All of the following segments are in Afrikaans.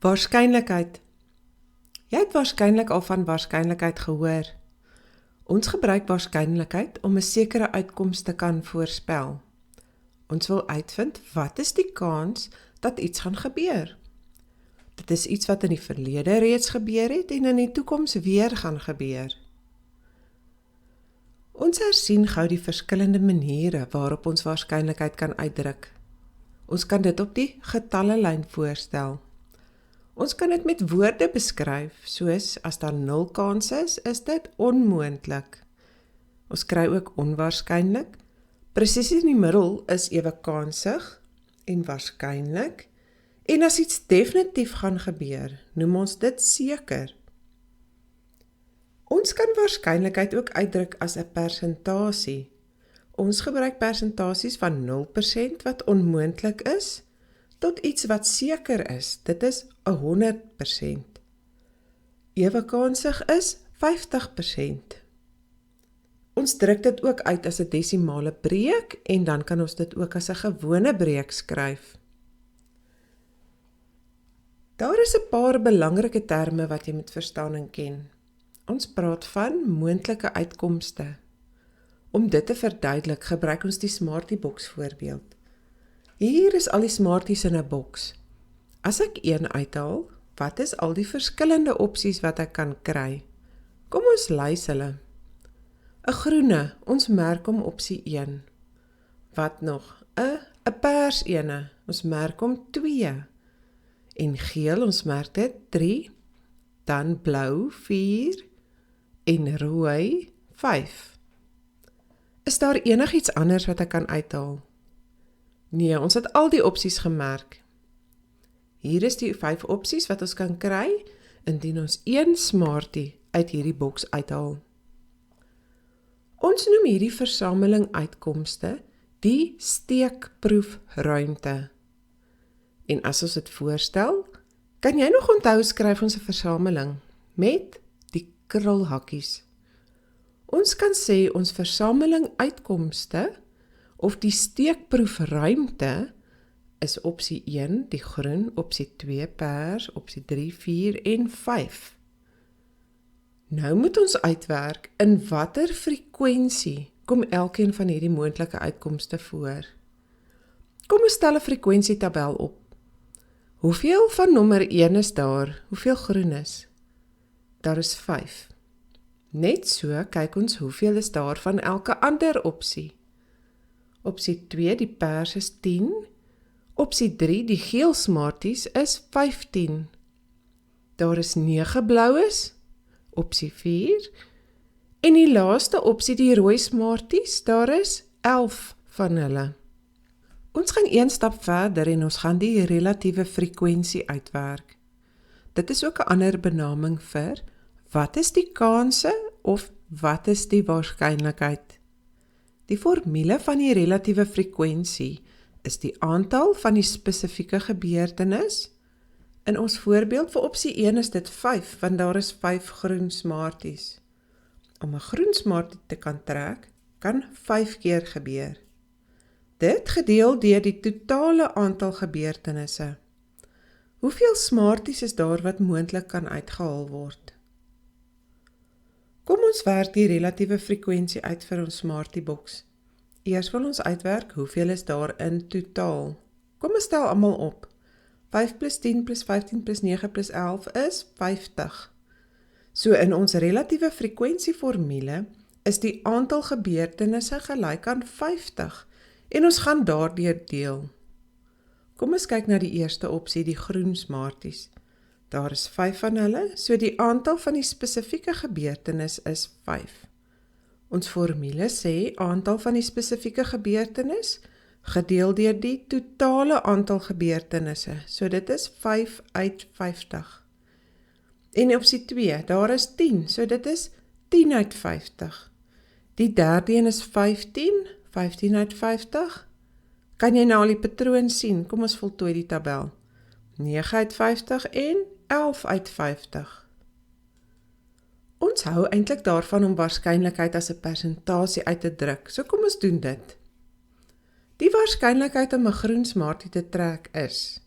Waarskynlikheid. Jy het waarskynlik al van waarskynlikheid gehoor. Ons gebruik waarskynlikheid om 'n sekere uitkoms te kan voorspel. Ons wil uitvind wat is die kans dat iets gaan gebeur. Dit is iets wat in die verlede reeds gebeur het en in die toekoms weer gaan gebeur. Ons hersien gou die verskillende maniere waarop ons waarskynlikheid kan uitdruk. Ons kan dit op die getallelyn voorstel. Ons kan dit met woorde beskryf, soos as daar 0 kans is dit onmoontlik. Ons kry ook onwaarskynlik. Presies in die middel is ewe kansig en waarskynlik. En as iets definitief gaan gebeur, noem ons dit seker. Ons kan waarskynlikheid ook uitdruk as 'n persentasie. Ons gebruik persentasies van 0% wat onmoontlik is, tot iets wat seker is, dit is 100%. Ewe kansig is 50%. Ons druk dit ook uit as 'n desimale breek en dan kan ons dit ook as 'n gewone breek skryf. Daar is 'n paar belangrike terme wat jy moet verstaan en ken. Ons praat van moontlike uitkomste. Om dit te verduidelik, gebruik ons die Smarty-boks voorbeeld. Hier is al die Smarties in 'n boks. As ek een uithaal, wat is al die verskillende opsies wat ek kan kry? Kom ons lys hulle. 'n groene, ons merk hom opsie 1. Wat nog? 'n pers ene, ons merk hom 2. En geel, ons merk dit 3. Dan blou 4 en rooi 5. Is daar enigiets anders wat ek kan uithaal? Nee, ons het al die opsies gemerk. Hier is die 5 opsies wat ons kan kry, indien ons een Smartie uit hierdie boks uithaal. Ons noem hierdie versameling uitkomste die steekproefruimte. En as ons dit voorstel, kan jy nog onthou skryf ons 'n versameling met die krulhakkies. Ons kan sê ons versameling uitkomste of die steekproefruimte is opsie 1, die groen, opsie 2, pers, opsie 3, 4 en 5. Nou moet ons uitwerk in watter frekwensie kom elkeen van hierdie moontlike uitkomste voor. Kom ons stel 'n frekwensietabel op. Hoeveel van nommer 1 is daar? Hoeveel groen is? Daar is 5. Net so kyk ons hoeveel is daar van elke ander opsie. Opsie 2, die pers is 10. Opsie 3, die geel Smarties is 15. Daar is 9 blaues. Opsie 4. En die laaste opsie, die rooi Smarties, daar is 11 van hulle. Ons gaan een stap verder en ons gaan die relatiewe frekwensie uitwerk. Dit is ook 'n ander benaming vir wat is die kanse of wat is die waarskynlikheid. Die formule van die relatiewe frekwensie is die aantal van die spesifieke gebeurtenis. In ons voorbeeld vir opsie 1 is dit 5, want daar is 5 groen Smarties. Om 'n groen Smartie te kan trek, kan 5 keer gebeur. Dit gedeel deur die totale aantal gebeurtenisse. Hoeveel Smarties is daar wat moontlik kan uitgehaal word? Kom ons werk die relatiewe frekwensie uit vir ons Smartie-boks. Eers wil ons uitwerk hoeveel is daar in totaal. Kom ons stel almal op. 5 plus 10 plus 15 plus 9 plus 11 is 50. So in ons relatiewe frekwensieformule is die aantal gebeurtenisse gelyk aan 50 en ons gaan daardeur deel. Kom ons kyk na die eerste opsie, die groen Smarties. Daar is 5 van hulle, so die aantal van die spesifieke gebeurtenis is 5. Ons formule sê aantal van die spesifieke gebeurtenis gedeel deur die totale aantal gebeurtenisse, so dit is 5 uit 50. En opsie 2, daar is 10, so dit is 10 uit 50. Die derde een is 15, 15 uit 50. Kan jy nou al die patroon sien? Kom ons voltooi die tabel. 9 uit 50 en 11 uit 50. Ons hou eintlik daarvan om waarskynlikheid as 'n persentasie uit te druk, so kom ons doen dit. Die waarskynlikheid om 'n groen Smartie te trek is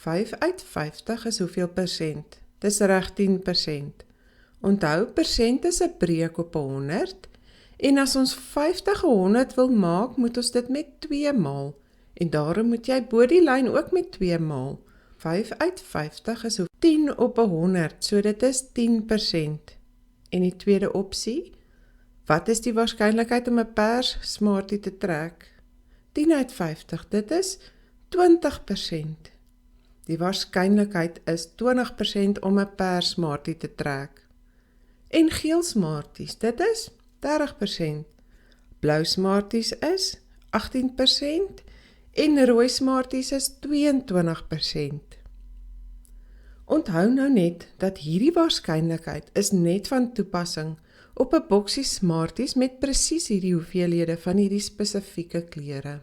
5 uit 50 is hoeveel persent? Dis reg 10%. Onthou, persent is 'n breek op 100 en as ons 50 'n 100 wil maak, moet ons dit met 2 maal. En daarom moet jy bo die lyn ook met 2 maal. 5 uit 50 is 10 op 100, so dit is 10%. En die tweede opsie, wat is die waarskynlikheid om 'n pers Smartie te trek? 10 uit 50, dit is 20%. Die waarskynlikheid is 20% om 'n pers Smartie te trek. En geel Smarties, dit is 30%. Blou Smarties is 18% en rooi Smarties is 22%. Onthou nou net dat hierdie waarskynlikheid is net van toepassing op 'n boksie Smarties met presies hierdie hoeveelhede van hierdie spesifieke kleure.